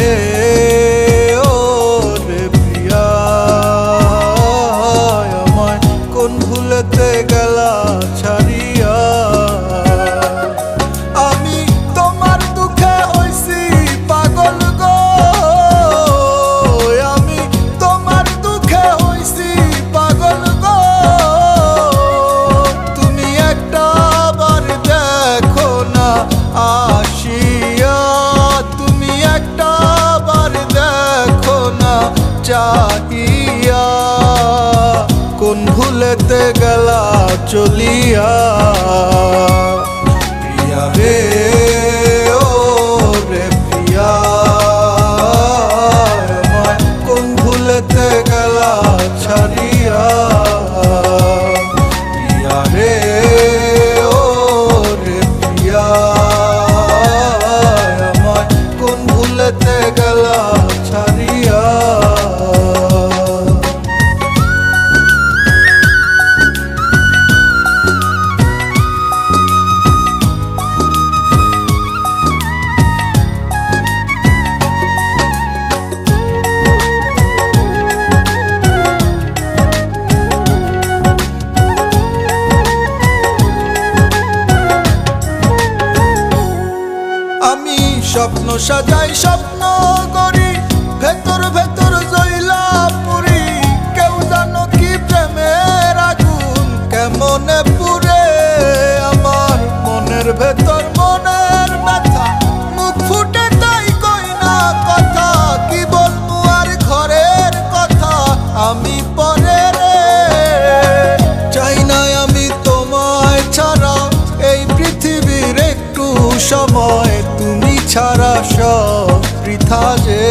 রে ও রে প্রিয়া, আমায় কোন ভুলেতে গেলা ছাড়িয়া। আমি তোমার দুঃখে হইছি পাগল গো, আমি তোমার দুঃখে হইছি পাগল গো। তুমি একটা বার দেখো না আসিয়া, তুমি একটা বার দেখো না চাহিয়া, কোন ভুলেতে গেলা চলিয়া। প্রিয়া রে ও রে প্রিয়া, আমায় কোন ভুলেতে গেলা ছাড়িয়া। প্রিয়া রে ও রে প্রিয়া, আমায় কোন ভুলেতে গেলা ছাড়িয়া। আমি স্বপ্ন সাজাই স্বপ্ন করি, ভেতর ভেতর জইলা পুরি। কেউ জানো কি প্রেমের আগুন কেমনে পুরে আমার মনের ভেতর, মনের ব্যথা মুখ ফুটে তাই কই না কথা। কি বলবো আর ঘরের কথা আমি পরে রে, চাই না আমি তোমায় ছাড়া এই পৃথিবীর একটু সময়। তুমি ছাড়া সব বৃথা যে,